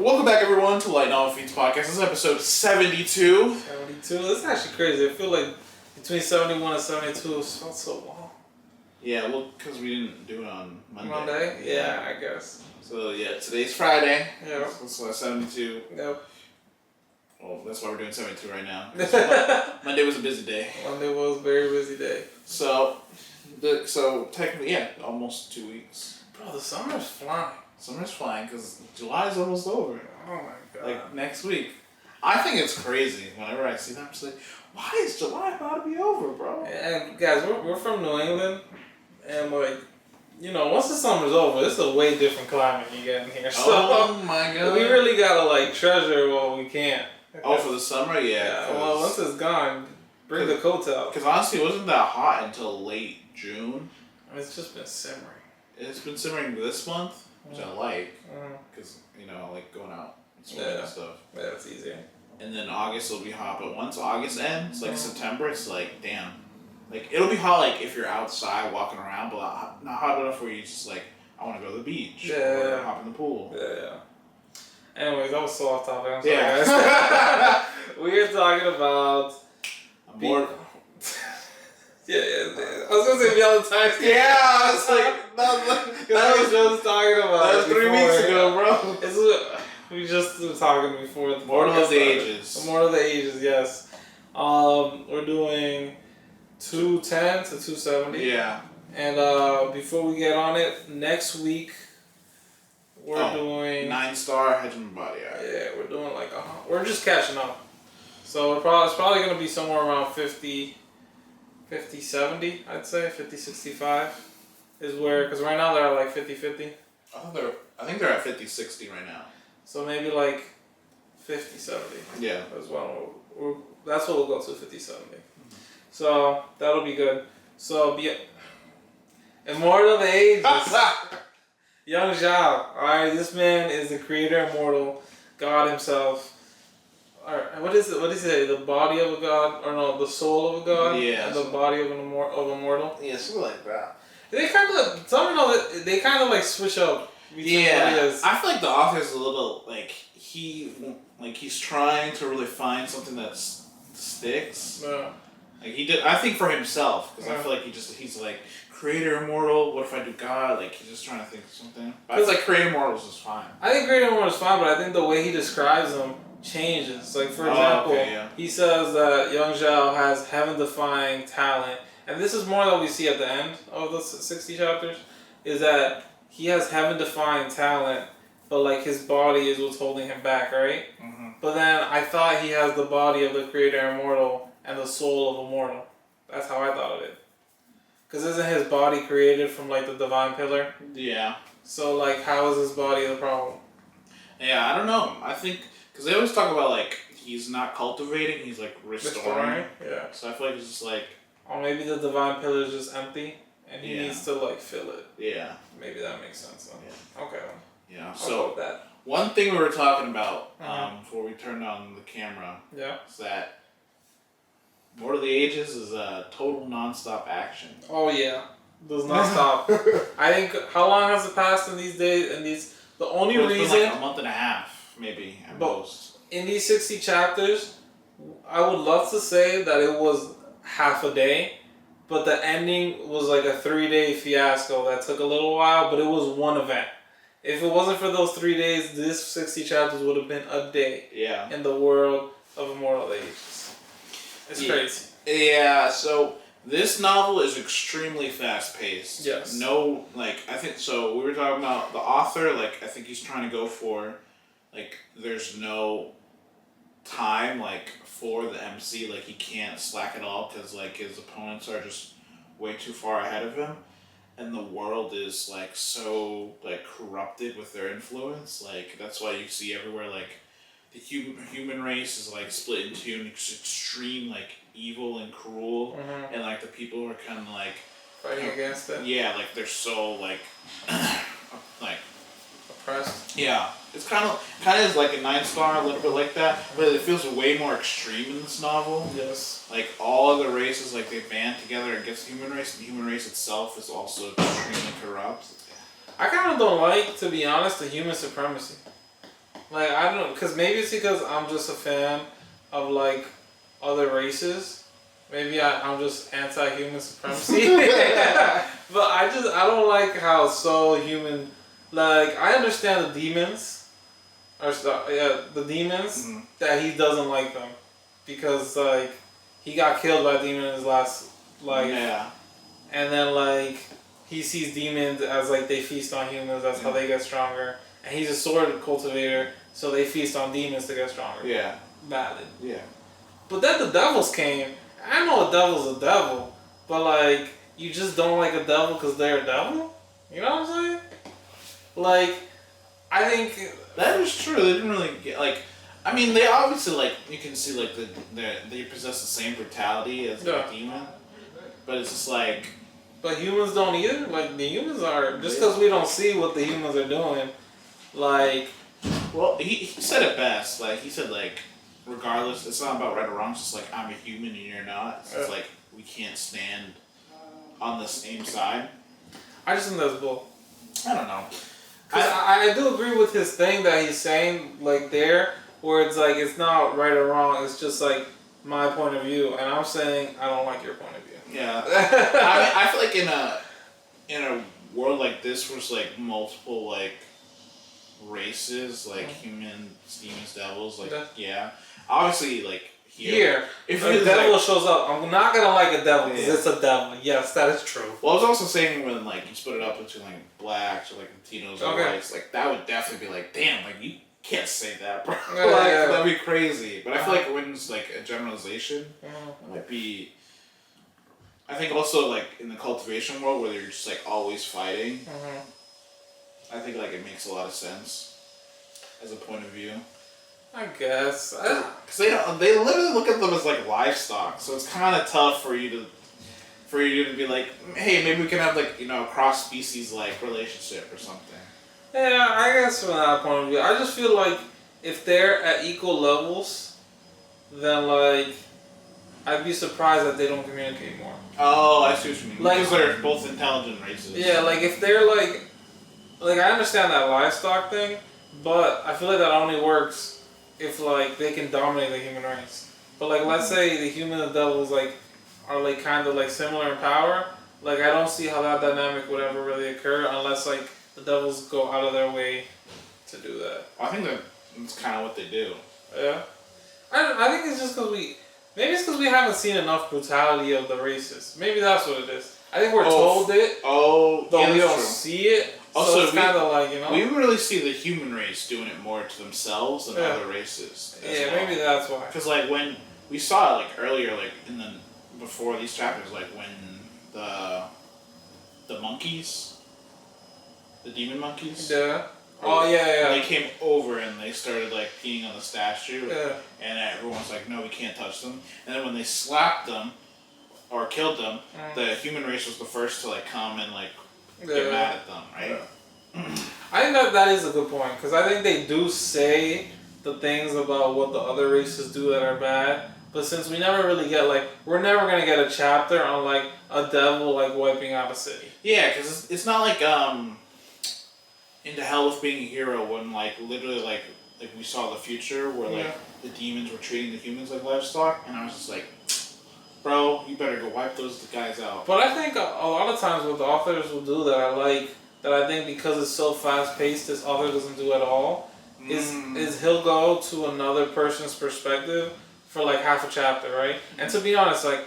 Welcome back, everyone, to Light Novel Feeds Podcast. This is episode 72. 72? This is actually crazy. I feel like between 71 and 72 it felt so long. Yeah, well, because we didn't do it on Monday. Monday? Yeah, I guess. So, yeah, today's Friday. Yeah. So that's 72. Yep. Well, that's why we're doing 72 right now. Monday was a busy day. Monday was a very busy day. So technically, yeah, almost 2 weeks. Bro, the summer's flying. Summer's flying because July's almost over. Oh my god. Like, next week. I think it's crazy whenever I see that. I'm just like, why is July about to be over, bro? And guys, we're from New England, and like, you know, once the summer's over, it's a way different climate you get in here. So, oh my god. We really gotta like treasure what we can. Oh, for the summer? Yeah. Well, once it's gone, bring the coats out. Because honestly, it wasn't that hot until late June. It's just been simmering. It's been simmering this month, which I like. Because, you know, I like going out and swimming and stuff. Yeah, it's easier. And then August will be hot, but once August ends, like September, it's like, damn. Like, it'll be hot, like, if you're outside walking around, but not hot enough where you just, like, I want to go to the beach. Or hop in the pool. Yeah. Anyways, that was so off topic. I'm sorry, guys. We are talking about... More... Yeah. I was going to say Valentine's Day. Yeah, I was like... That was just talking about... That was 3 weeks ago, bro. We just were talking before the Immortal of the Ages. Immortal of the Ages, yes. We're doing 210 to 270. Yeah. And before we get on it, next week we're doing 9-star Hegemon Body Art. Yeah, we're doing like we're just catching up. So it's probably gonna be somewhere around 50, 70, I'd say 50, 65 is where, because right now they're at like 50-50. I think they're at 50-60 right now. So maybe like 50-70. Yeah. As well. That's what we'll go to, 50-70. So that'll be good. So Immortal of the Ages. Young Zhao. Alright, this man is the creator Immortal, God himself. Alright, what is it? What is it? The body of a god, or no, the soul of a god? Yeah. And the body of Immortal? Yeah, something like that. They kind of, they kind of like switch up. Yeah, I feel like the author's a little like he's trying to really find something that sticks. Yeah. Like he did, I think for himself, because I feel like he's like creator immortal. What if I do God? Like he's just trying to think of something. But I feel like creator immortal is just fine. I think creator immortal is fine, but I think the way he describes them changes. Like for example, he says that Young Zhao has heaven-defying talent, and this is more that we see at the end of the 60 chapters, is that he has heaven-defying talent, but like his body is what's holding him back, right? Mm-hmm. But then I thought he has the body of the creator immortal and the soul of immortal. That's how I thought of it. Because isn't his body created from like the divine pillar? Yeah. So like, how is his body the problem? Yeah, I don't know. I think because they always talk about like he's not cultivating, he's like restoring. Yeah. So I feel like it's just like. Or maybe the divine pillar is just empty. And he needs to like fill it. Yeah. Maybe that makes sense. Though. Yeah. Okay. Yeah. So one thing we were talking about before we turned on the camera. Yeah. Is that Immortal of the Ages is a total non-stop action. Oh yeah. Does not stop. I think how long has it passed in these days? And the only reason. It's been like a month and a half, maybe at most. In these 60 chapters, I would love to say that it was half a day. But the ending was like a 3-day fiasco that took a little while, but it was one event. If it wasn't for those 3 days, this 60 chapters would have been a day in the world of Immortal of the Ages. It's crazy. Yeah, so this novel is extremely fast-paced. Yes. No, like, I think, so we were talking about the author, like, I think he's trying to go for, like, there's no time like for the MC, like he can't slack at all because like his opponents are just way too far ahead of him, and the world is like so like corrupted with their influence. Like that's why you see everywhere like the human race is like split into an extreme like evil and cruel, and like the people are kind of like fighting against it. Yeah, like they're so like like oppressed. Yeah. It's kind of like a 9-star, a little bit like that, but it feels way more extreme in this novel. Yes. Like all of the races, like they band together against the human race, and the human race itself is also extremely corrupt. I kind of don't like, to be honest, the human supremacy. Like, I don't know, because maybe it's because I'm just a fan of, like, other races. Maybe I'm just anti-human supremacy. But I don't like how so human, like, I understand the demons, the demons, that he doesn't like them. Because, like, he got killed by a demon in his last life. Yeah. And then, like, he sees demons as, like, they feast on humans, that's how they get stronger. And he's a sword cultivator, so they feast on demons to get stronger. Yeah. Valid. Yeah. But then the devils came. I know a devil's a devil, but, like, you just don't like a devil because they're a devil? You know what I'm saying? Like, I think... That is true. They didn't really get, like... I mean, they obviously, like, you can see, like, they possess the same brutality as the demon. But it's just, like... But humans don't either? Like, the humans are... Just because we don't see what the humans are doing, like... Well, he said it best. Like, he said, like, regardless, it's not about right or wrong. It's just, like, I'm a human and you're not. So it's, like, we can't stand on the same side. I just think that's bull. I don't know. I do agree with his thing that he's saying, like, there, where it's, like, it's not right or wrong. It's just, like, my point of view. And I'm saying I don't like your point of view. Yeah. I mean, I feel like in a world like this where it's, like, multiple, like, races, like humans, demons, devils, like, yeah. Obviously, like, here if a devil shows up, I'm not gonna like a devil because it's a devil. Yes, that is true. Well, I was also saying when, like, you split it up between, like, blacks or, like, Latinos or whites, like, that would definitely be like, damn, like, you can't say that, bro. That'd be crazy. But I feel like when it's, like, a generalization, it might be... I think also, like, in the cultivation world where they're just, like, always fighting, I think, like, it makes a lot of sense as a point of view. I guess. Because they literally look at them as, like, livestock, so it's kind of tough for you to be like, hey, maybe we can have, like, you know, a cross-species, like, relationship or something. Yeah, I guess from that point of view. I just feel like if they're at equal levels, then, like, I'd be surprised that they don't communicate more. Oh, I see what you mean. Like, because they're both intelligent races. Yeah, like, if they're, like, I understand that livestock thing, but I feel like that only works if, like, they can dominate the human race. But, like, let's say the human and the devils, like, are, like, kind of, like, similar in power. Like, I don't see how that dynamic would ever really occur unless, like, the devils go out of their way to do that. I think that's kind of what they do. Yeah. I think it's just because maybe it's because we haven't seen enough brutality of the races. Maybe that's what it is. I think we're told it, but we don't see it. Also, so it's kind of like, you know. We really see the human race doing it more to themselves than other races. Yeah, maybe that's why. Because, like, when we saw it, like, earlier, like, before these chapters, like, when the monkeys, the demon monkeys. Yeah. Oh, yeah. They came over and they started, like, peeing on the statue. Yeah. And everyone's like, no, we can't touch them. And then when they slapped them, or killed them, the human race was the first to, like, come and, like, get mad at them, right? Yeah. I think that is a good point, because I think they do say the things about what the other races do that are bad, but since we never really get, like, we're never going to get a chapter on, like, a devil, like, wiping out a city. Yeah, because it's not like, Into Hell with Being a Hero when, like, literally, like we saw the future where, like, the demons were treating the humans like livestock, and I was just like, bro, you better go wipe those guys out. But I think a lot of times what the authors will do that I think because it's so fast paced, this author doesn't do at all, is he'll go to another person's perspective for, like, half a chapter, right? And to be honest, like,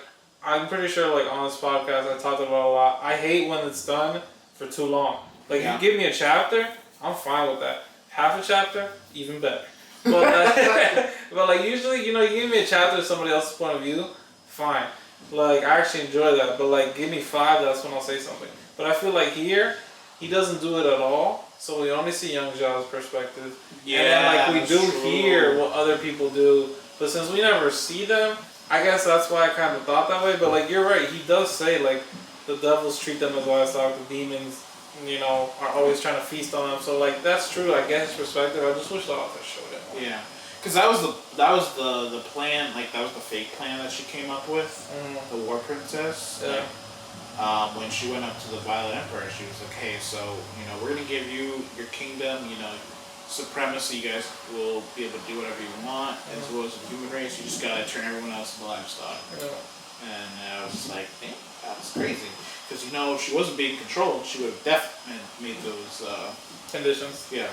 I'm pretty sure, like, on this podcast I talked about it a lot. I hate when it's done for too long. Like, if you give me a chapter, I'm fine with that. Half a chapter, even better. But, but like, usually, you know, you give me a chapter of somebody else's point of view, fine. Like, I actually enjoy that. But, like, give me 5, that's when I'll say something. But I feel like here, he doesn't do it at all. So we only see Young Zhao's perspective. Yeah, and then, like, we do hear what other people do. But since we never see them, I guess that's why I kind of thought that way. But, like, you're right. He does say, like, the devils treat them as livestock, the demons, you know, are always trying to feast on them. So, like, that's true. I get his perspective. I just wish the author showed it more. Yeah, because that was the plan. Like, that was the fake plan that she came up with. The War Princess. Yeah. Like, when she went up to the Violet Emperor, she was like, "Hey, so, you know, we're gonna give you your kingdom. You know, supremacy. You guys will be able to do whatever you want, as well as the human race. You just gotta turn everyone else into livestock. Yeah. And I was just like, damn, that's crazy. Because if she wasn't being controlled, she would have definitely made those Conditions. Yeah.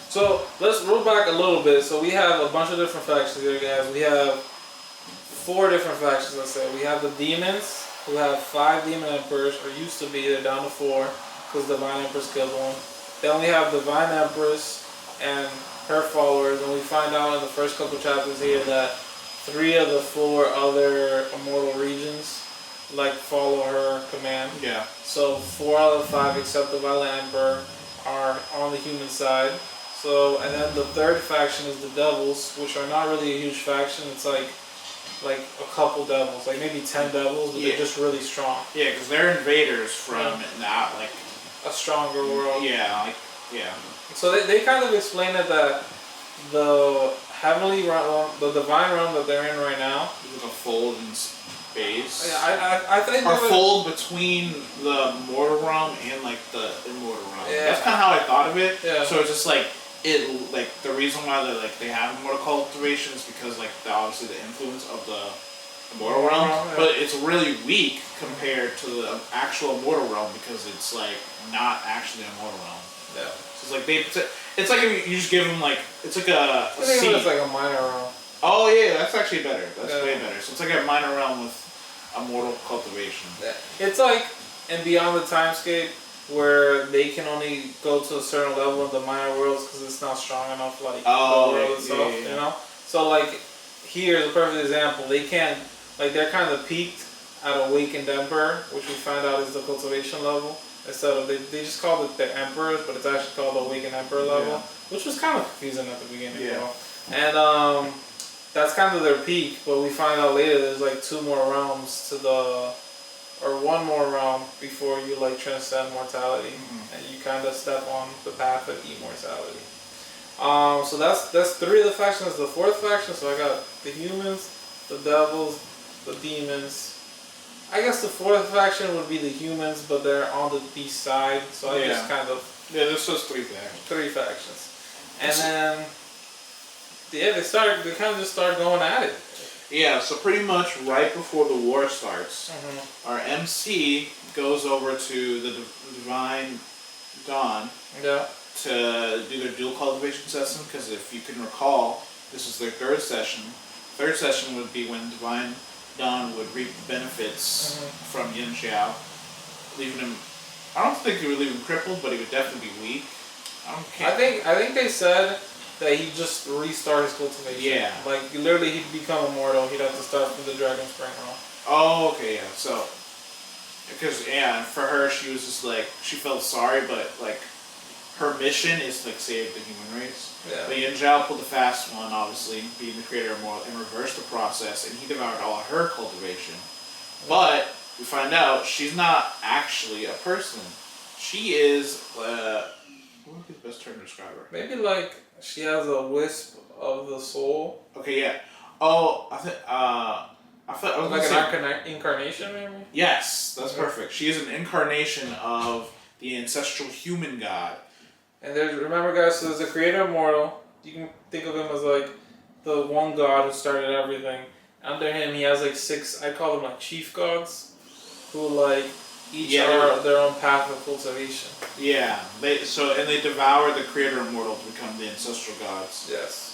So let's roll back a little bit. So we have a bunch of different factions here, guys. We have 4 different factions. Let's say we have the demons, who have 5 demon emperors, or used to be. They're down to 4 because Divine Empress killed one. Then we have Divine Empress and her followers, and we find out in the first couple chapters here that 3 of the 4 other immortal regions follow her command. Yeah. So 4 out of 5, except the Violent Emperor, are on the human side. So, and then the third faction is the Devils, which are not really a huge faction. It's like a couple devils, like maybe 10 devils, but they're just really strong. Yeah, because they're invaders from not a stronger world. Yeah, So they kind of explain it that the heavenly realm, the divine realm that they're in right now, is like a fold in space. Yeah, I think or fold between the mortal realm and the immortal realm. Yeah. That's kind of how I thought of it. Yeah. So it's just the reason why they have immortal cultivation is because obviously the influence of the immortal realm, but it's really weak compared to the actual immortal realm because it's not actually a mortal realm. Yeah. So it's like if you just give them it's like a seed. It's like a minor realm. Oh yeah, that's actually better. That's way better. So it's like a minor realm with a mortal cultivation. Yeah. It's and beyond the timescape, where they can only go to a certain level in the minor worlds because it's not strong enough the world itself, you know? So here's a perfect example. They can't, they're kind of peaked at Awakened Emperor, which we find out is the cultivation level. Instead of, they just called it the Emperors, but it's actually called the Awakened Emperor level, which was kind of confusing at the beginning. Yeah. And that's kind of their peak, but we find out later there's 2 more realms or 1 more realm before you transcend mortality, and you kind of step on the path of immortality. So that's 3 of the factions. The 4th faction, so I got the humans, the devils, the demons. I guess the 4th faction would be the humans, but they're on the east side, so I just kind of... Yeah, this was 3 factions. 3 factions. And then... Yeah, they kind of just start going at it. Yeah, so pretty much right before the war starts, our MC goes over to the Divine Dawn to do their dual cultivation session, because if you can recall, this is their 3rd session. 3rd session would be when Divine Dawn would reap the benefits from Yin Xiao, leaving him... I don't think he would leave him crippled, but he would definitely be weak. I think they said that he'd just restart his cultivation. Yeah. Literally he'd become immortal. He'd have to start from the Dragon Spring realm. Oh, okay, yeah. So, because, for her, she was just she felt sorry, but, her mission is to, save the human race. Yeah. But Yin Zhao pulled the fast one, obviously, being the creator of Immortal, and reversed the process, and he devoured all of her cultivation. But, we find out, she's not actually a person. She is, what would be the best term to describe her? Maybe, she has a wisp of the soul. Okay, yeah. Oh, I thought I was an incarnation, maybe? Yes, that's perfect. She is an incarnation of the ancestral human god. And remember, guys, so there's a creator immortal. You can think of him as the one god who started everything. Under him, he has 6, I call them chief gods, who each are their own path of cultivation. Yeah, they devour the creator immortal to become the ancestral gods. Yes.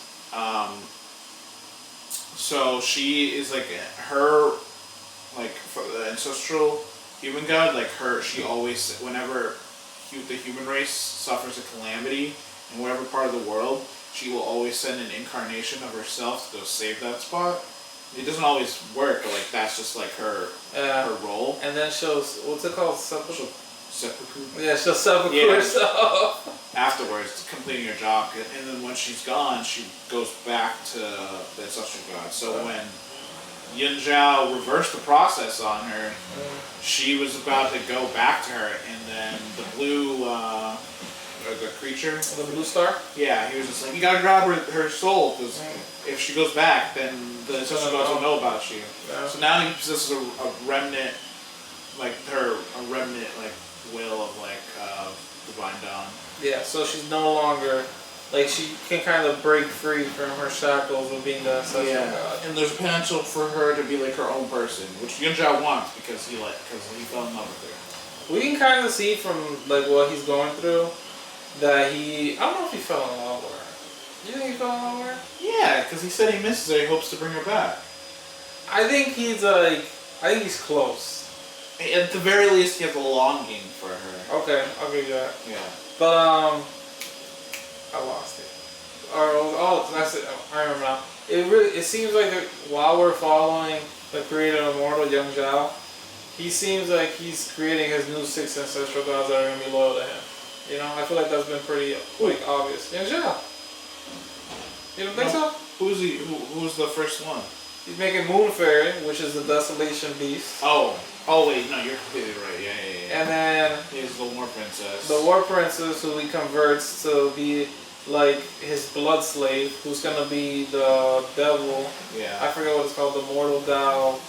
So she is her, for the ancestral human god, she always, whenever the human race suffers a calamity in whatever part of the world, she will always send an incarnation of herself to go save that spot. It doesn't always work, but that's just her role. And then she'll, what's it called? Seppuku. Yeah, she'll seppuku herself. Afterwards, completing her job, and then when she's gone, she goes back to the ancestral god. So when Yin Zhao reversed the process on her, she was about to go back to her, and then the blue, the creature, the blue star. Yeah, he was just you gotta grab her soul, because if she goes back, then the ancestral gods will know about you. Yeah. So now he possesses a remnant, a remnant will of Divine Dawn. Yeah, so she's no longer like she can kind of break free from her shackles of being the ancestral god. And there's potential for her to be like her own person, which Yunjia wants because he fell in love with her. We can kind of see from like what he's going through that I don't know if he fell in love with her. You think he fell in love with her? Yeah, because he said he misses her. He hopes to bring her back. I think he's close. At the very least, he has a longing for her. Okay, I'll give you that. Yeah. But I lost it. That's it. I remember now. It seems like while we're following the creator of Immortal, Young Zhao, he seems like he's creating his new 6 ancestral gods that are gonna be loyal to him. You know, I feel like that's been pretty obvious. Young Zhao. You don't think so? Who's he? Who's the first one? He's making Moon Fairy, which is the Desolation Beast. Oh wait, no, you're completely right. Yeah. And then he's the War Princess. The War Princess, who he converts to be like his blood slave, who's gonna be the devil. Yeah. I forget what it's called, the Mortal Tao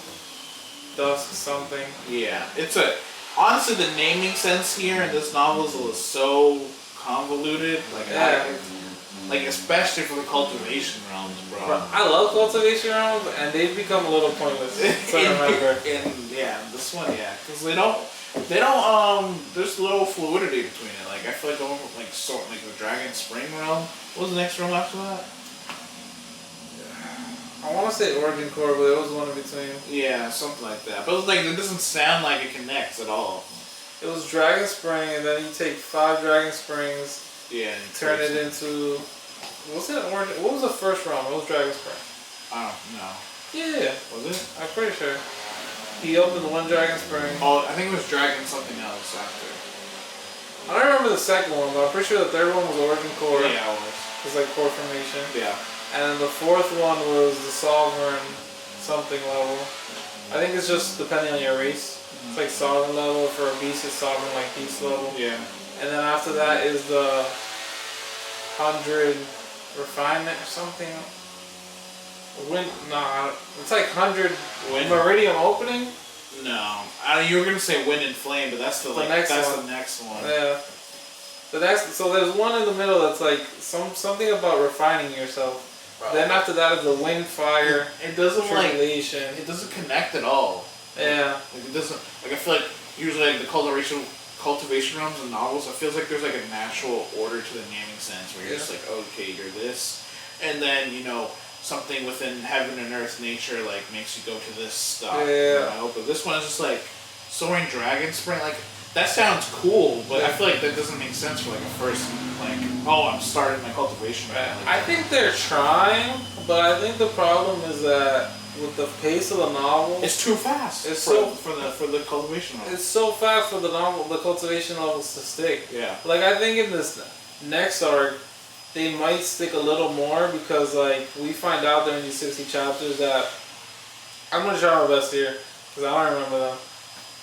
Dusk something. Yeah. Honestly, the naming sense here in this novel is so convoluted. Like especially for the cultivation realms, bro. I love cultivation realms, and they've become a little pointless. So I remember. This one, because they don't. There's little fluidity between it. Like I feel like going from like the Dragon Spring realm. What was the next realm after that? I want to say Origin Core, but it was one in between. Yeah, something like that. But it doesn't sound like it connects at all. It was Dragon Spring, and then you take 5 Dragon Springs. Yeah. Turn it into. What was the first realm? It was Dragon Spring. I don't know. Yeah. Was it? I'm pretty sure. He opened one Dragon Spring. Oh, I think it was Dragon something else after. I don't remember the second one, but I'm pretty sure the third one was Origin Core. Yeah, it was. It was like Core Formation. Yeah. And then the 4th one was the Sovereign something level. I think it's just depending on your race. It's like Sovereign level. For a beast, it's Sovereign like beast level. Yeah. And then after that is the 100 Refinement or something. It's like 100 Meridian Opening. No, you were gonna say Wind and Flame, but that's the next one. Yeah. So there's one in the middle that's like something about refining yourself. Probably. Then after that is the Wind, Fire. It doesn't Tribulation. It doesn't connect at all. Yeah. It doesn't. I feel like usually the cultivation realms and novels, it feels like there's like a natural order to the naming sense where you're just like, okay, you're this, and then something within heaven and earth nature like makes you go to this stuff. Yeah. But this one is just like Soaring Dragon Spring. Like that sounds cool, but I feel like that doesn't make sense for like a first I'm starting my cultivation. I think they're trying, but I think the problem is that with the pace of the novel, it's too fast. It's for the cultivation level. It's so fast for the cultivation levels to stick. Yeah. Like I think in this next arc, they might stick a little more because like we find out during these 60 chapters that I'm gonna try my best here because I don't remember them.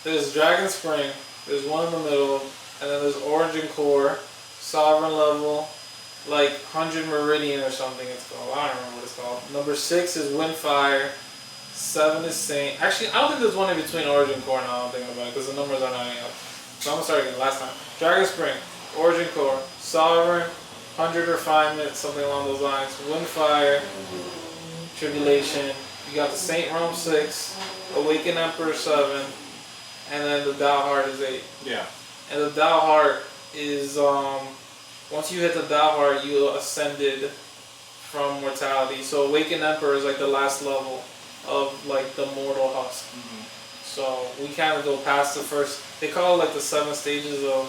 There's Dragon Spring. There's one in the middle, and then there's Origin Core, Sovereign level, like 100 Meridian or something it's called. I don't remember what it's called. Number 6 is Wind, Fire. 7 is Saint. Actually, I don't think there's one in between Origin Core now. I'm thinking about it because the numbers are not adding up. So I'm gonna start again. Last time. Dragon Spring, Origin Core, Sovereign, 100 Refinement, something along those lines. Wind, Fire, Tribulation. You got the Saint Realm 6, Awakened Emperor 7, and then the Tao Heart is 8. Yeah. And the Tao Heart is once you hit the Tao Heart, you ascended from mortality. So Awakened Emperor is like the last level of like the mortal husk. Mm-hmm. So we kind of go past the first. They call it like the 7 stages of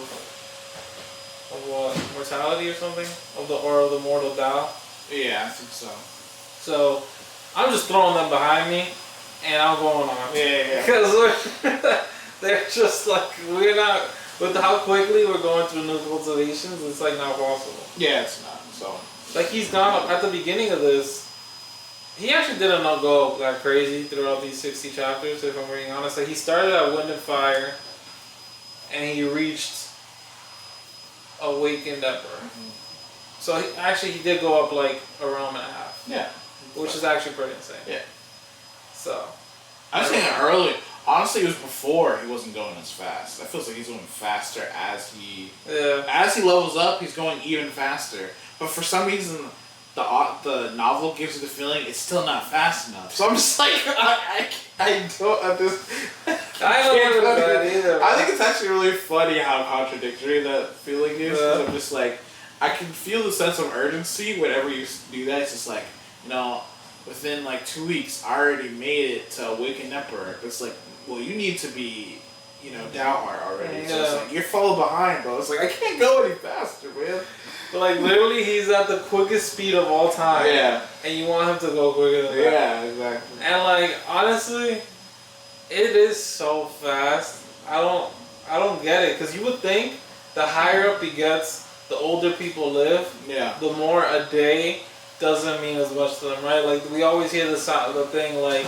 what, mortality or something of the mortal Tao. Yeah, I think so. So I'm just throwing them behind me, and I'm going on. Yeah. Because they're just like we're not. With how quickly we're going through new cultivations, it's like not possible. Yeah, it's not. So like he's gone up at the beginning of this. He actually didn't go that crazy throughout these 60 chapters, if I'm being honest. Like he started at Wind and Fire, and he reached Awakened Emperor. Mm-hmm. So he did go up like a realm and a half. Yeah. Which is actually pretty insane. Yeah. So. I was saying early. Honestly, it was before he wasn't going as fast. I feel like he's going faster as he levels up. He's going even faster. but for some reason, the novel gives you the feeling it's still not fast enough. So I'm just like, I don't understand. I don't know that either. I think it's actually really funny how contradictory that feeling is. I'm just like, I can feel the sense of urgency whenever you do that. It's just like, within like 2 weeks, I already made it to Awakened Emperor. It's like, well, you need to be, Downheart already. Yeah. So it's like, you're falling behind, bro. It's like, I can't go any faster, man. But like, literally, he's at the quickest speed of all time. Yeah. And you want him to go quicker than that. Yeah, exactly. And like, honestly, it is so fast. I don't get it. Because you would think the higher up he gets, the older people live. Yeah. The more a day doesn't mean as much to them, right? Like, we always hear the thing, like,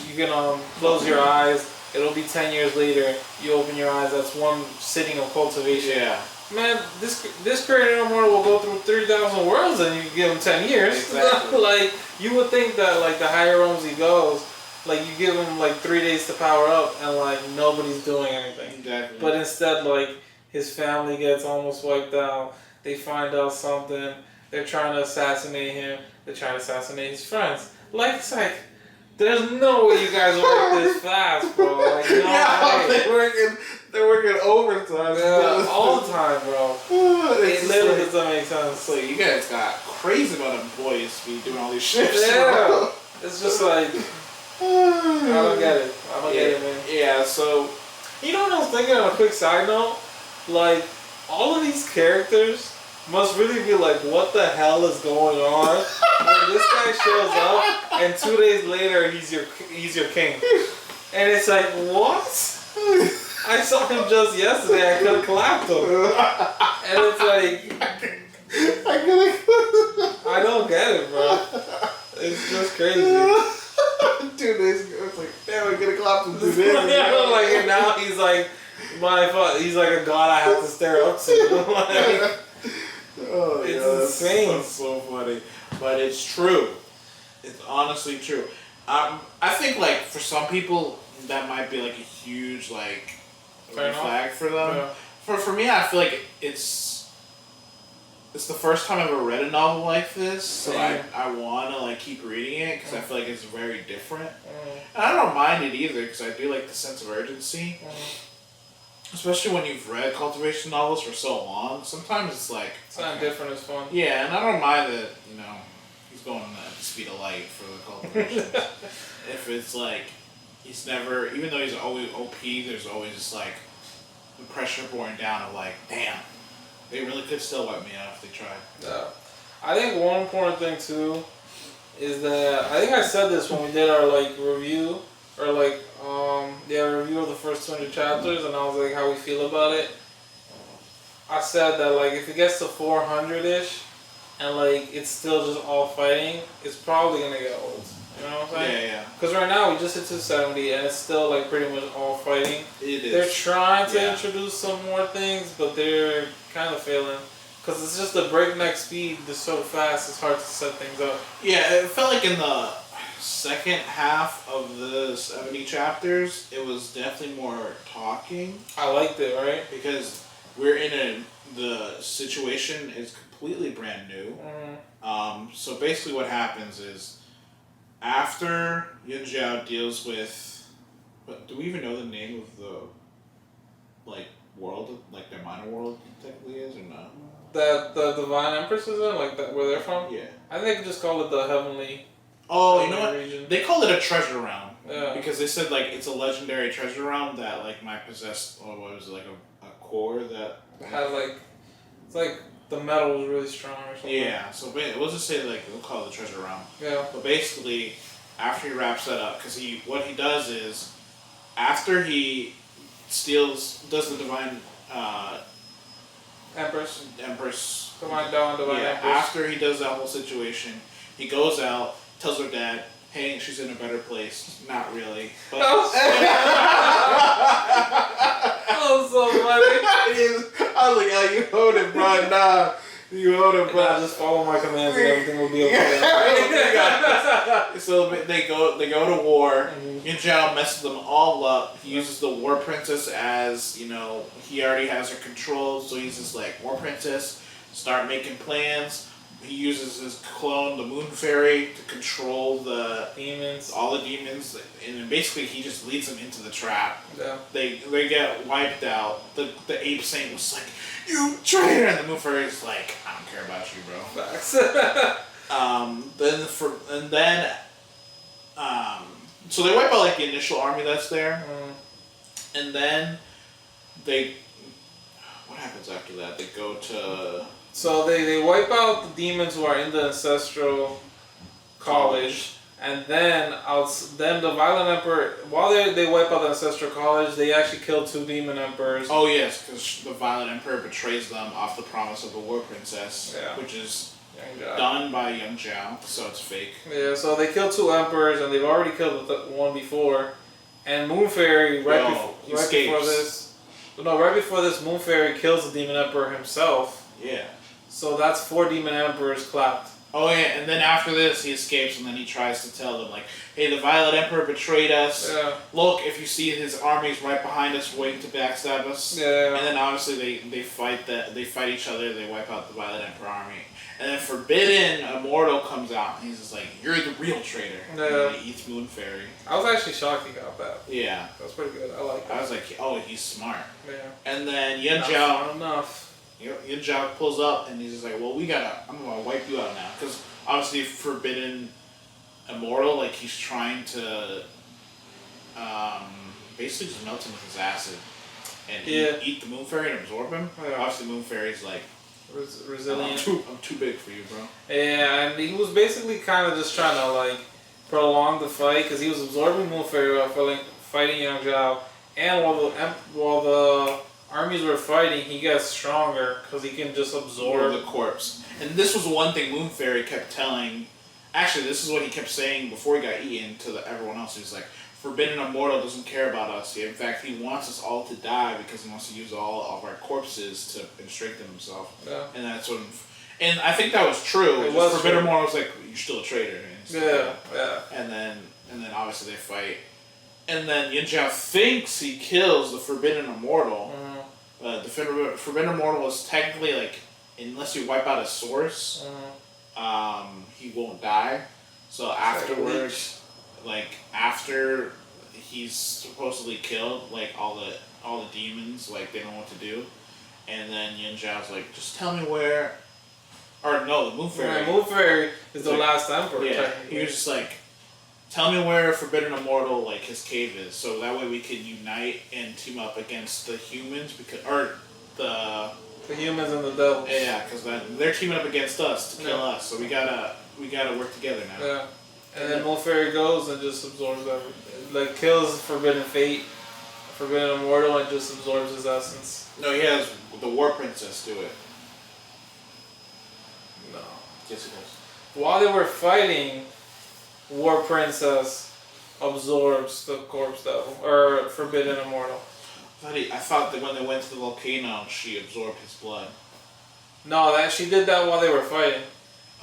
you can close your eyes, it'll be 10 years later, you open your eyes, that's one sitting of cultivation. Yeah. Man, this creator Immortal will go through 3,000 worlds and you give him 10 years. Exactly. Like, you would think that, like, the higher realms he goes, like, you give him, like, 3 days to power up and, like, nobody's doing anything. Exactly. But instead, like, his family gets almost wiped out, they find out something, they're trying to assassinate him, they're trying to assassinate his friends. Like, it's like, there's no way you guys work this fast, bro. Like, no way. They're working overtime. Yeah, all the time, bro. It literally doesn't make sense. So you guys got crazy amount of employees to be doing all these shifts. Yeah. Bro. It's just like, I don't get it. I don't get it, man. Yeah, so. You know what I was thinking on a quick side note? Like, all of these characters must really be like, what the hell is going on? When this guy shows up and 2 days later he's your king. And it's like, what? I saw him just yesterday, I could have clapped him. And it's like, I don't get it, bro. It's just crazy. 2 days ago, it's like, damn, I could have clapped him 2 days ago. Yeah, like, and now he's like, he's like a god I have to stare up to. Like, oh, it's yeah, insane. That's so funny. But it's true. It's honestly true. I think, like, for some people, that might be, like, a huge, like, red flag for them. Yeah. For me, I feel like it's the first time I've ever read a novel like this, so I want to, like, keep reading it, because I feel like it's very different. And I don't mind it either, because I do like the sense of urgency. Especially when you've read cultivation novels for so long, sometimes it's like... Something different is fun. Yeah, and I don't mind that, he's going at the speed of light for the cultivation. If it's like, he's never... Even though he's always OP, there's always just like, the pressure pouring down of like, damn, they really could still wipe me out if they tried. Yeah. I think one important thing too, is that, I think I said this when we did our like review, or like, review of the first 200 chapters, and I was like, how we feel about it. I said that, like, if it gets to 400-ish, and, like, it's still just all fighting, it's probably gonna get old. You know what I'm saying? Yeah. Because right now, we just hit 270, and it's still, like, pretty much all fighting. It is. They're trying to introduce some more things, but they're kind of failing. Because it's just a breakneck speed, just so fast, it's hard to set things up. Yeah, it felt like in the second half of the 70 chapters, it was definitely more talking. I liked it, right? Because we're the situation is completely brand new. So basically what happens is, after Yin Zhao deals with, do we even know the name of the, like, world, like their minor world technically is, or not? That the Divine Empress is in, like, that where they're from? Yeah. I think they could just call it the Heavenly. Oh, you know what? Region. They call it a treasure realm. Yeah. Because they said, like, it's a legendary treasure realm that, like, might possess, or what was it, like a core that had, like, it's like the metal was really strong or something. Yeah, so we'll just say, like, we'll call it the treasure realm. Yeah. But basically, after he wraps that up, because what he does is, after he does the divine Empress. Divine Empress. After he does that whole situation, he goes out, tells her dad, hey, she's in a better place. Not really. But That was so funny. I was like, oh, you hold it, bro. Nah. You hold it, bro. Nah, just follow my commands and everything will be okay. So they go to war. Yin Zhao messes them all up. He uses the War Princess as, he already has her controlled. So he's just like, War Princess, start making plans. he uses his clone, the Moon Fairy, to control demons. all the demons, and then basically he just leads them into the trap. Yeah. They get wiped out. The Ape Saint was like, "You traitor!" And the Moon Fairy's like, "I don't care about you, bro." Facts. So they wipe out like the initial army that's there, and then what happens after that? They go to. So they wipe out the demons who are in the ancestral college, and then the Violent Emperor. While they wipe out the ancestral college, they actually kill 2 demon emperors. Oh yes, because the Violent Emperor betrays them off the promise of the War Princess, which is done by Young Zhao, so it's fake. Yeah, so they kill 2 emperors, and they've already killed the one before. And Moon Fairy right before this, Moon Fairy kills the demon emperor himself. Yeah. So that's 4 demon emperors clapped. Oh yeah, and then after this he escapes, and then he tries to tell them like, "Hey, the Violet Emperor betrayed us. Yeah. Look, if you see his armies right behind us, waiting to backstab us." Yeah. And then obviously they fight each other. They wipe out the Violet Emperor army, and then Forbidden Immortal comes out, and he's just like, "You're the real traitor." Yeah. And he eats Moon Fairy. I was actually shocked he got that. Yeah. That's pretty good. I like that. I was like, "Oh, he's smart." Yeah. And then Yan Zhao. Enough. Yan Zhao pulls up, and he's just like, "Well, I'm gonna wipe you out now," because obviously Forbidden Immortal, like he's trying to basically just melt him with his acid and eat the Moon Fairy and absorb him. Yeah. Obviously Moon Fairy's like resilient. I'm too big for you, bro. Yeah, and he was basically kind of just trying to like prolong the fight because he was absorbing Moon Fairy while fighting Yang Zhao, and while the armies were fighting, he gets stronger because he can just absorb the corpse. And this was one thing Moon Fairy kept telling. Actually, this is what he kept saying before he got eaten to everyone else. He was like, "Forbidden Immortal doesn't care about us. In fact, he wants us all to die because he wants to use all of our corpses to strengthen himself." Yeah. And that's what. And I think that was true. It was Forbidden true. Immortal was like, "You're still a traitor." Yeah. And then obviously they fight. And then Yan Zhao thinks he kills the Forbidden Immortal. Mm-hmm. The Forbidden Immortal is technically like, unless you wipe out his source, he won't die. So afterwards, after he's supposedly killed, like all the demons, like they don't know what to do, and then Yan Zhao's like, "Just tell me where." Or no, the Moon Fairy. Moon Fairy is the last emperor. Yeah, he was just like, "Tell me where Forbidden Immortal, like his cave is, so that way we can unite and team up against the humans the humans and the devils." Yeah, because they're teaming up against us to kill us, so we gotta work together now. Yeah, and then Moon Fairy goes and just absorbs everything, like kills Forbidden Fate, Forbidden Immortal, and just absorbs his essence. No, he has the War Princess do it. No. Yes, he does. While they were fighting, War Princess absorbs the Corpse Devil, or Forbidden Immortal. I thought that when they went to the volcano, she absorbed his blood. No, she did that while they were fighting.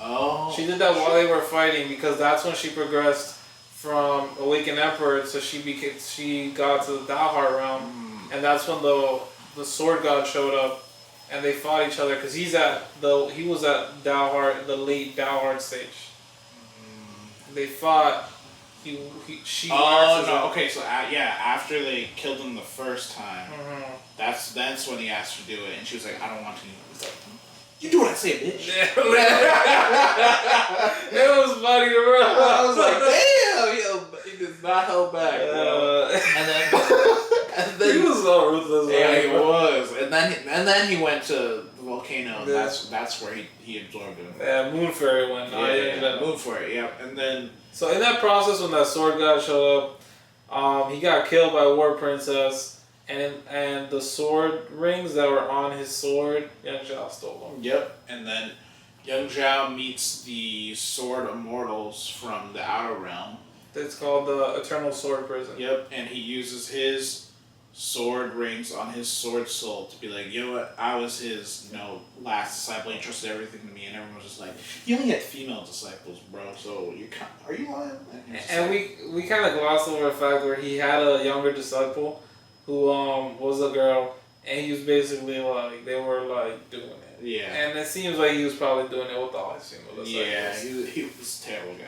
Oh. She did that while they were fighting because that's when she progressed from Awakened Emperor, so she got to the Dalhart realm, and that's when the Sword God showed up. And they fought each other because he was at Dalhart, the late Dalhart stage. They fought. She. Oh no! Okay, so after they killed him the first time, that's when he asked her to do it, and she was like, "I don't want to." He's like, "You do what I say, bitch." It was funny, bro. I was like, "Damn, he does not hold back." And then he was so ruthless. Yeah, he was. And then he went to the volcano. And that's where he absorbed him. Yeah, Moon Fairy went. Moon Fairy. Yeah, and then. So in that process, when that Sword God showed up, he got killed by War Princess, and the sword rings that were on his sword, Yang Zhao stole them. Yep, and then Yang Zhao meets the Sword Immortals from the Outer Realm. It's called the Eternal Sword Prison. Yep, and he uses his sword rings on his sword soul to be like, "You know what? I was his, last disciple. He trusted everything to me," and everyone was just like, "You only had female disciples, bro. So are you lying?" And we kind of glossed over the fact where he had a younger disciple who was a girl, and he was basically like they were like doing it. Yeah. And it seems like he was probably doing it with all his female disciples. Yeah, he was a terrible guy.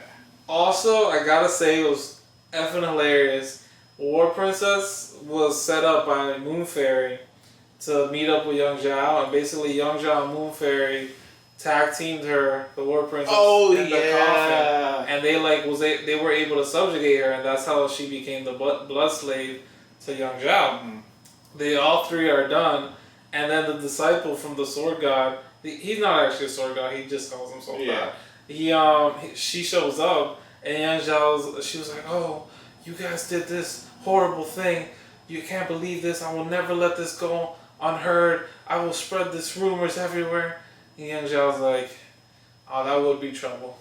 Also, I gotta say, it was effing hilarious. War Princess was set up by Moon Fairy to meet up with Young Zhao, and basically Young Zhao and Moon Fairy tag teamed her, the War Princess, in the coffin, and they were able to subjugate her, and that's how she became the blood slave to Young Zhao. Mm-hmm. They all three are done, and then the disciple from the Sword God, he's not actually a Sword God, he just calls himself that. She shows up, and Young Zhao, she was like, "Oh, you guys did this horrible thing. You can't believe this. I will never let this go unheard. I will spread this rumors everywhere." And Young Zhao's like, "Oh, that would be trouble."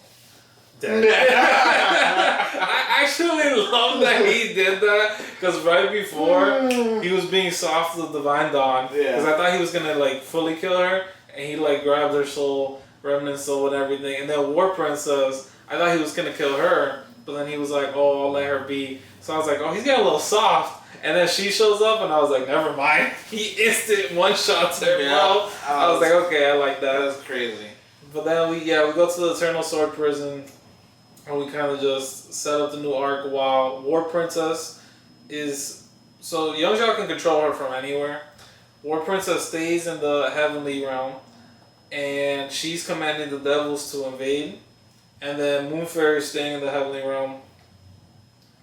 Dead. I actually love that he did that, because right before he was being soft with Divine Dawn, because I thought he was gonna like fully kill her, and he like grabbed her soul, remnant soul, and everything. And then War Princess, I thought he was gonna kill her, but then he was like, "Oh, I'll let her be." So I was like, "Oh, he's getting a little soft." And then she shows up, and I was like, "Never mind." He instant one-shots her, bro. I was like, "Okay, I like that." That's crazy. But then we go to the Eternal Sword Prison, and we kind of just set up the new arc while War Princess is... So Young Zhao can control her from anywhere. War Princess stays in the Heavenly Realm, and she's commanding the devils to invade. And then Moon Fairy is staying in the Heavenly Realm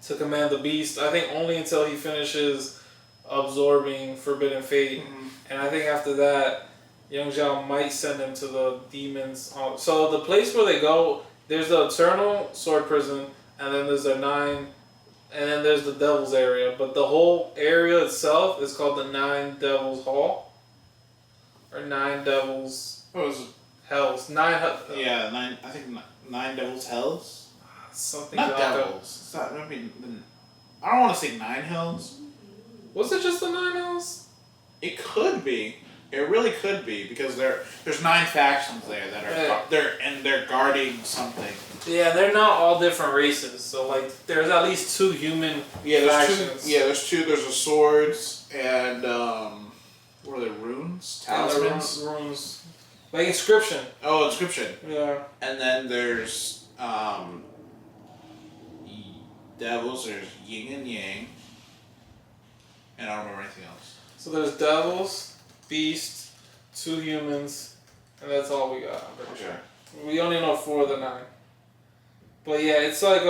to command the beast, I think only until he finishes absorbing Forbidden Fate. Mm-hmm. And I think after that, Young Zhao might send him to the demons. So the place where they go, there's the Eternal Sword Prison, and then there's the and then there's the Devil's area. But the whole area itself is called the 9 Devils Hall. Or 9 Devils... What was it? Hells. 9... I think 9 Devils Hells? Something not devils. It's not, I don't want to say 9 hells. Was it just the 9 hells? It could be. It really could be, because there's 9 factions there that are they're guarding something. Yeah, they're not all different races. So like, there's at least 2 human factions. There's 2. There's the swords and what are they? Runes, talismans, runes, like inscription. Oh, inscription. Yeah. And then there's devils, there's yin and yang, and I don't remember anything else. So there's devils, beast, 2 humans, and that's all we got, I'm pretty sure. We only know 4 of the 9. But yeah, it's like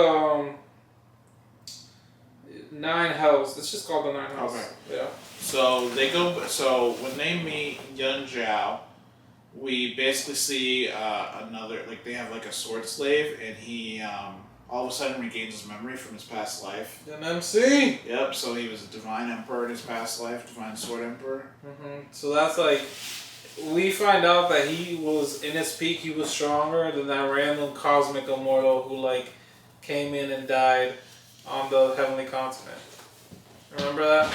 9 hells. It's just called the 9 hells. Okay. Yeah. So so when they meet Young Zhao, we basically see another, like they have like a sword slave, and he all of a sudden regains his memory from his past life. An MC! Yep, so he was a divine emperor in his past life, divine sword emperor. Mm-hmm. So that's like, we find out that he was, in his peak, he was stronger than that random cosmic immortal who like came in and died on the Heavenly Continent. Remember that?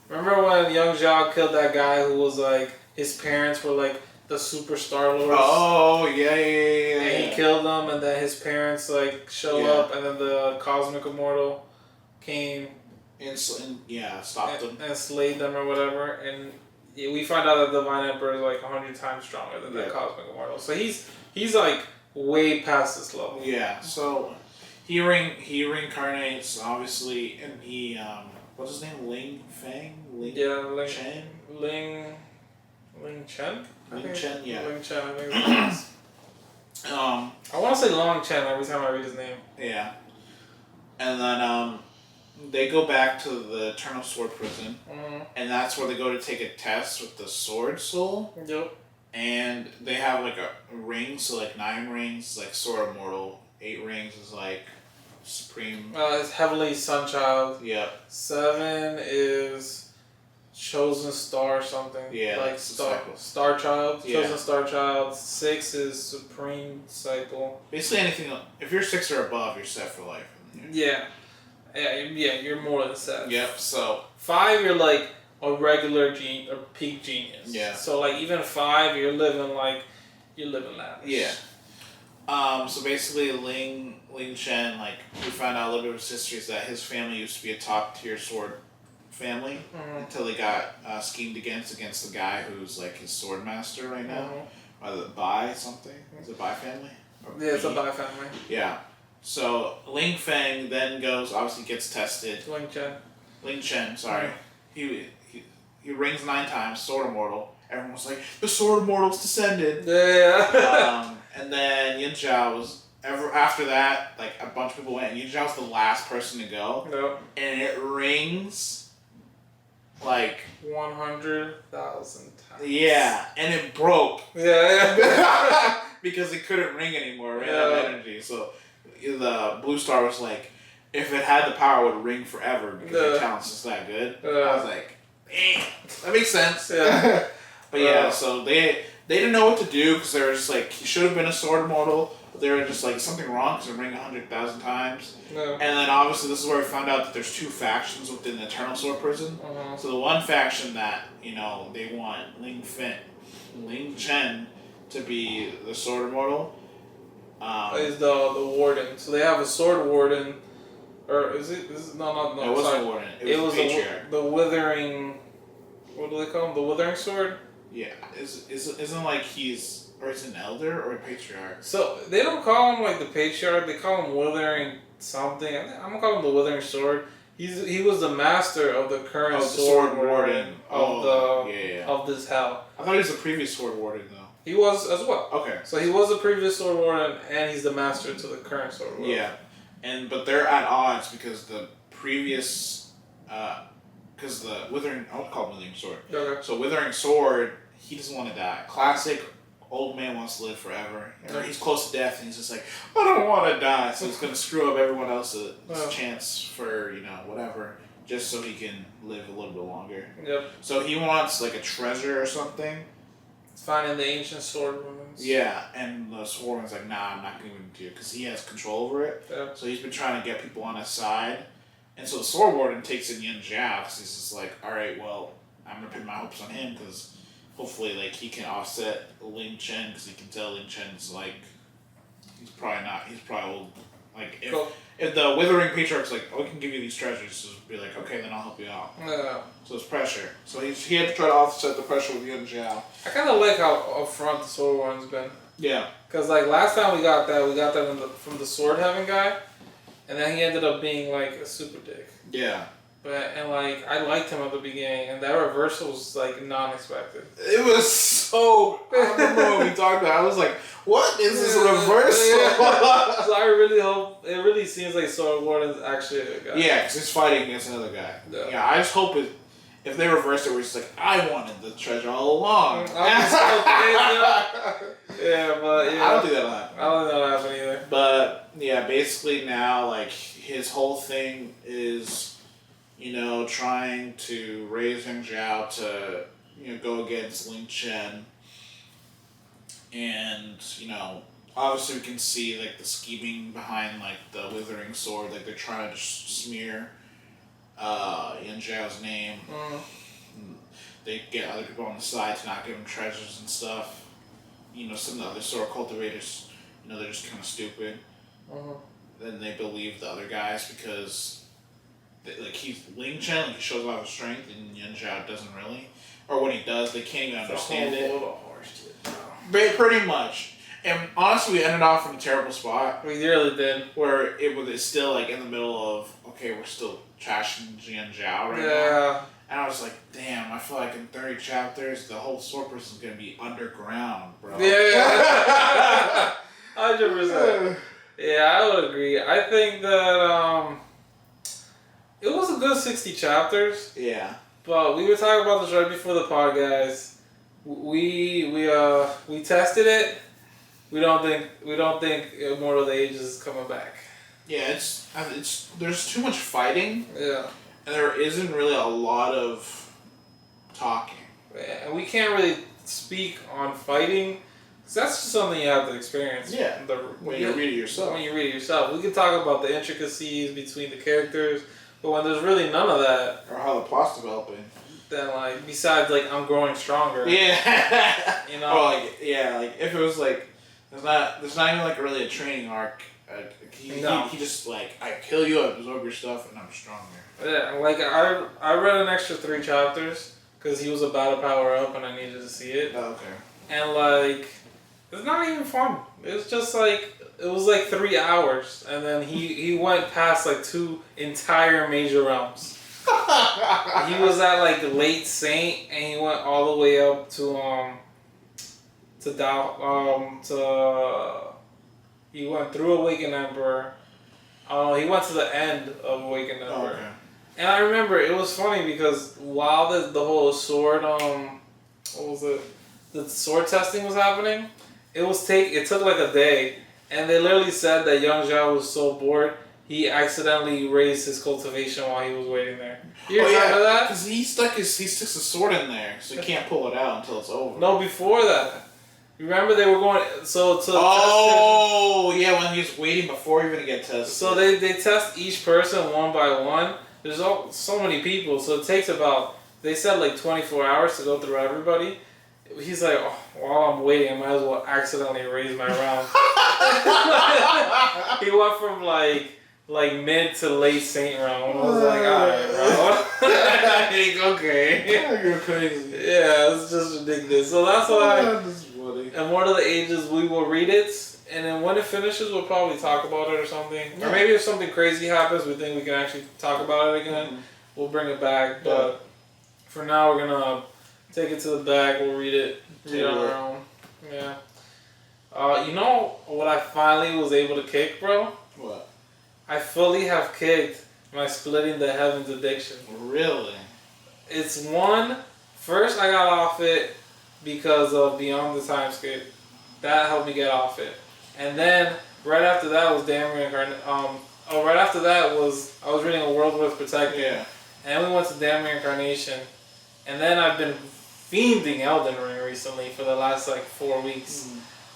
Remember when Young Zhao killed that guy who was like, his parents were like the super Star Lords? Oh, yeah. And he killed them, and then his parents like show up, and then the cosmic immortal came and stopped them and slayed them or whatever. And we find out that the Divine Emperor is like 100 times stronger than that cosmic immortal. So he's like way past this level. Yeah. So he reincarnates obviously, and he what's his name? Ling Chen. Ling Chen, yeah. Ling Chen, I think it is. I want to say Long Chen every time I read his name. Yeah. And then they go back to the Eternal Sword Prison, and that's where they go to take a test with the Sword Soul. Yep. And they have like a ring, so like 9 rings, like Sword Immortal. 8 rings is like Supreme. It's Heavenly Sunchild. Yep. 7 is Chosen Star something. Yeah, like Star Child. Yeah. Chosen Star Child. 6 is Supreme Disciple. Basically anything. If you're 6 or above, you're set for life. Yeah. Yeah, you're more than set. Yep. So 5, you're like a regular or peak genius. Yeah. So like even 5, you're living lavish. Yeah. So basically, Ling Chen, like we found out a little bit of his history is that his family used to be a top tier sword family until they got schemed against the guy who's like his sword master right now. Or the Bai something. Is it Bai family? Yeah, it's a Bai family. Yeah. So Ling Feng then goes, obviously gets tested. Ling Chen, sorry. He rings 9 times, Sword Immortal. Everyone was like, the Sword Immortal's descended. Yeah. And then Yin Zhao was after that, like a bunch of people went, and Yin Zhao was the last person to go. Yep. And it rings like 100,000 times. Yeah, and it broke. Yeah. Because it couldn't ring anymore, right? Out of energy. So the Blue Star was like, if it had the power, it would ring forever because your talent's just that good. I was like, that makes sense. Yeah. But yeah, so they didn't know what to do because they were just like, he should have been a Sword Immortal. But they were just like, something wrong because it rang 100,000 times. Yeah. And then obviously this is where we found out that there's 2 factions within the Eternal Sword Prison. So the one faction that, they want Ling Chen to be the Sword Immortal. Is the warden. So they have a sword warden. Or is it? No. It wasn't a warden. It was a patriarch. The withering. What do they call him? The withering sword. Yeah, isn't like he's or he's an elder or a patriarch. So they don't call him like the patriarch. They call him withering something. I'm gonna call him the withering sword. He was the master of the current sword warden of this hell. I thought he was the previous sword warden though. He was as well. Okay. So he was the previous sword warden, and he's the master to the current sword warden. Yeah. But they're at odds because the previous, because the Withering, I would call him Withering Sword. Okay. So Withering Sword, he doesn't want to die. Classic, old man wants to live forever. He's close to death and he's just like, I don't want to die. So he's going to screw up everyone else's chance for, whatever, just so he can live a little bit longer. Yep. So he wants like a treasure or something. Finding the ancient sword runes. Yeah, and the sword one's like, nah, I'm not going to do it because he has control over it. Yep. So he's been trying to get people on his side. And so the sword warden takes in Yin Zhao because he's just like, alright, well, I'm going to pin my hopes on him because hopefully like he can offset Ling Chen because he can tell Ling Chen's like, he's probably old. Like, if the Withering Patriarch's like, oh, we can give you these treasures, so be like, okay, then I'll help you out. Yeah. So it's pressure. So he had to try to offset the pressure with Yin Zhao. I kind of like how upfront the sword warden's been. Yeah. Because like last time we got that from the sword having guy, and then he ended up being like a super dick. Yeah. And like I liked him at the beginning, and that reversal was like non-expected. It was so. I remember when we talked about it, I was like, "What is this reversal?" Yeah. So I really hope it really seems like Sword Warden is actually a good guy. Yeah, because he's fighting against another guy. Yeah, I just hope if they reverse it, where it's like, "I wanted the treasure all along." Yeah, but yeah, I don't think that'll happen. I don't think that'll happen either. But yeah, basically now like his whole thing is. Trying to raise Heng Zhao to, go against Ling Chen. And, obviously we can see, like, the scheming behind, like, the Withering Sword. Like, they're trying to smear Yin Zhao's name. They get other people on the side to not give him treasures and stuff. Some of the other sword cultivators, they're just kind of stupid. Then they believe the other guys because... Ling Chen, he shows a lot of strength, and Yin Zhao doesn't really. Or when he does, they can't even understand it. Pretty much. And honestly, we ended off in a terrible spot. We really did. Where it's still, like, in the middle of, okay, we're still trashing Yin Zhao right now. Yeah. And I was like, damn, I feel like in 30 chapters, the whole sword person's going to be underground, bro. Yeah. 100%. Yeah, I would agree. I think that, it was a good 60 chapters. Yeah. But we were talking about this right before the podcast. We tested it. We don't think Immortal of the Ages is coming back. Yeah, there's too much fighting. Yeah. And there isn't really a lot of talking. And we can't really speak on fighting. Because that's just something you have to experience. Yeah. When you read it yourself. We can talk about the intricacies between the characters. But when there's really none of that, or how the plot's developing, then like besides like I'm growing stronger. Yeah. Or like if it was like there's not even like really a training arc He just like, I kill you, I absorb your stuff, and I'm stronger. Yeah, like I read an extra 3 chapters because he was about to power up and I needed to see it. Oh, okay. And like, it's not even fun. It's just like, it was like 3 hours, and then he went past like 2 entire major realms. He was at like late Saint, and he went all the way up to he went through Awakened Emperor. He went to the end of Awakened Emperor. Okay. And I remember it was funny because while the whole sword what was it? The sword testing was happening. It took like a day, and they literally said that Young Zhao was so bored he accidentally raised his cultivation while he was waiting there. You remember that? Because he sticks the sword in there, so he can't pull it out until it's over. No, before that. Remember they were going to test yeah, when he was waiting before even to get tested. So they test each person one by one. There's so many people, so it takes about, they said like 24 hours to go through everybody. He's like, while I'm waiting, I might as well accidentally raise my round. He went from like mid to late Saint round. I was like, alright, bro. Okay. Yeah, you're crazy. Yeah, it's just ridiculous. So that's why This is funny. Immortal of the Ages, we will read it, and then when it finishes, we'll probably talk about it or something. Yeah. Or maybe if something crazy happens, we think we can actually talk about it again, we'll bring it back. But for now, we're gonna take it to the back. We'll read it on our own. Yeah. You know what I finally was able to kick, bro? What? I fully have kicked my Splitting the Heavens addiction. Really? It's first I got off it because of Beyond the Timescape. That helped me get off it. And then right after that was Damn Reincarnation. Right after that was I was reading A World Worth Protecting. Yeah. And we went to Damn Reincarnation. And then I've been fiending Elden Ring recently for the last like 4 weeks.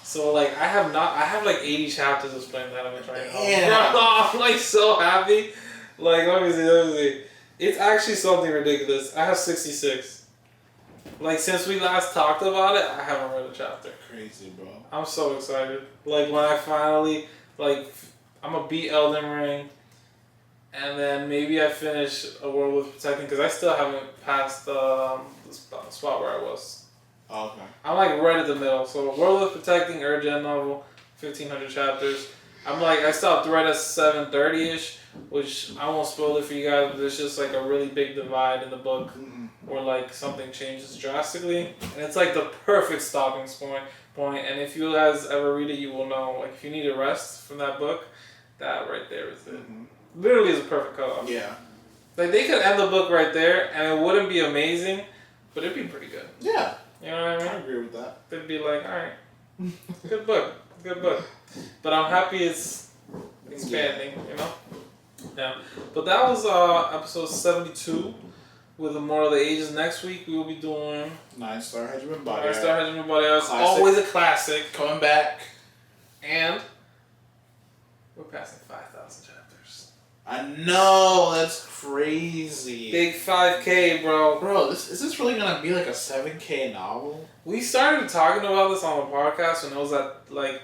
So like I have like 80 chapters of Splitting the Heavens right now. Yeah. I'm like so happy. Like let me see. It's actually something ridiculous. I have 66. Like since we last talked about it, I haven't read a chapter. Crazy, bro. I'm so excited. Like when I finally I'm gonna beat Elden Ring, and then maybe I finish A World Worth Protecting because I still haven't passed the spot where I was. Oh, okay. I'm like right at the middle. So World Worth Protecting, Urgent novel, 1,500 chapters. I stopped right at 730-ish, which I won't spoil it for you guys, but there's just like a really big divide in the book where like something changes drastically, and it's like the perfect stopping point. And if you guys ever read it, you will know. Like if you need a rest from that book, that right there is it. Literally is a perfect cutoff. Yeah. Like they could end the book right there, and it wouldn't be amazing, but it'd be pretty good. Yeah. You know what I mean? I agree with that. They'd be like, all right, good book. But I'm happy it's expanding, you know? Yeah. But that was episode 72 with Immortal of the Ages. Next week we will be doing 9-Star Hegemon Body. 9-Star Hegemon Body Art. Always a classic. Coming back. And we're passing 5,000 chapters. I know, that's crazy. Big 5K, bro. Bro, is this really gonna be like a 7K novel? We started talking about this on the podcast when it was at like,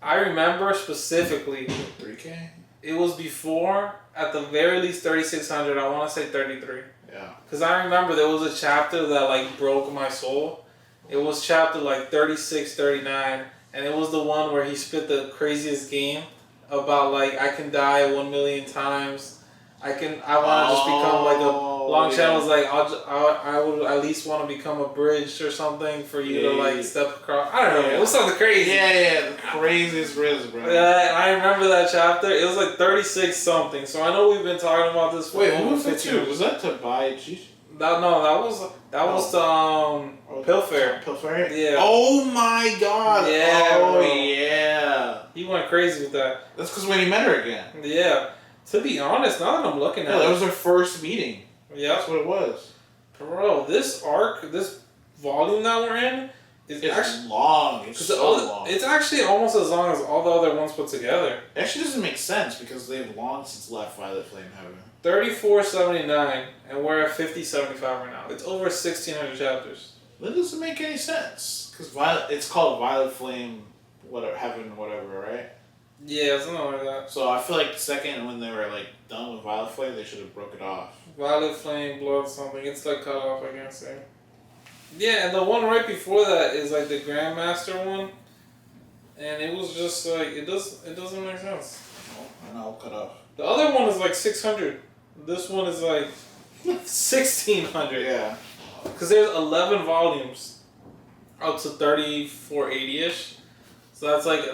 I remember specifically 3K? it was before, at the very least 3,600, I want to say 33. Yeah. Because I remember there was a chapter that like broke my soul. It was chapter like 36, 39, and it was the one where he spit the craziest game about like I can die 1 million times. I want to just become like a long channel. Was like I would at least want to become a bridge or something for you to like step across. I don't know. It was something crazy. Yeah, the craziest riz, bro. Yeah, I remember that chapter. It was like 36 something. So I know we've been talking about this for who was that too? Was that to buy cheese? That was Pilfair. Pilfair? Yeah. Oh my god. Yeah. Oh bro. yeah. He went crazy with that. That's because when he met her again. Yeah. To be honest, now that I'm looking at it. That was their first meeting. Yeah. That's what it was. Bro, this arc, this volume that we're in, it's actually long. It's so long. It's actually almost as long as all the other ones put together. It actually doesn't make sense because they've long since left Violet Flame Heaven. 3479, and we're at 5075 right now. It's over 1,600 chapters. That doesn't make any sense. Because it's called Violet Flame Heaven, whatever, right? Yeah, something like that. So I feel like the second when they were like done with Violet Flame, they should have broke it off. Violet Flame, Blood, something. It's like cut off, I can't say. Yeah, and the one right before that is like the Grandmaster one, and it was just like it doesn't make sense. Oh, I know, cut off. The other one is like 600. This one is like 1600. Yeah. Because there's 11 volumes, up to 3480 ish. So that's like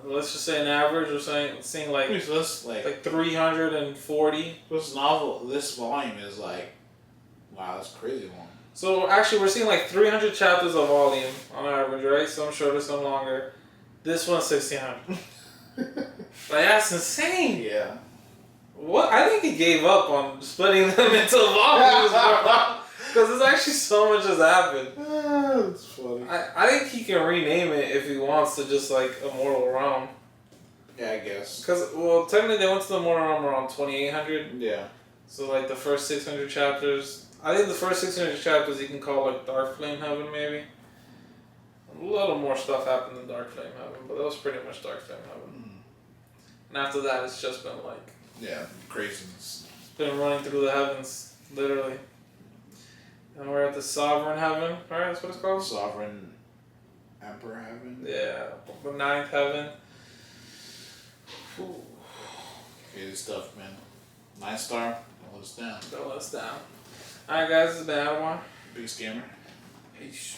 let's just say an average. We're seeing like So this like 340. this novel, this volume is like, wow, that's crazy long. So actually, we're seeing like 300 chapters a volume on average, right? Some shorter, some longer. This one's 1600. Like that's insane. Yeah. What? I think he gave up on splitting them into volumes, because there's actually so much has happened. That's funny. I think he can rename it if he wants to, just like Immortal Realm. Yeah, I guess. Because, well, technically they went to the Immortal Realm around 2800. Yeah. So, like, the first 600 chapters. I think the first 600 chapters you can call, like, Dark Flame Heaven, maybe. A little more stuff happened in Dark Flame Heaven, but that was pretty much Dark Flame Heaven. Mm. And after that, it's just been, like... Yeah, craziness. It's been running through the heavens, literally. And we're at the Sovereign Heaven, right? That's what it's called? Sovereign Emperor Heaven? Yeah, the 9th Heaven. Ooh. Crazy stuff, man. 9-star, don't let us down. Don't let us down. Alright, guys, this has been Adamar. Big scammer. Peace.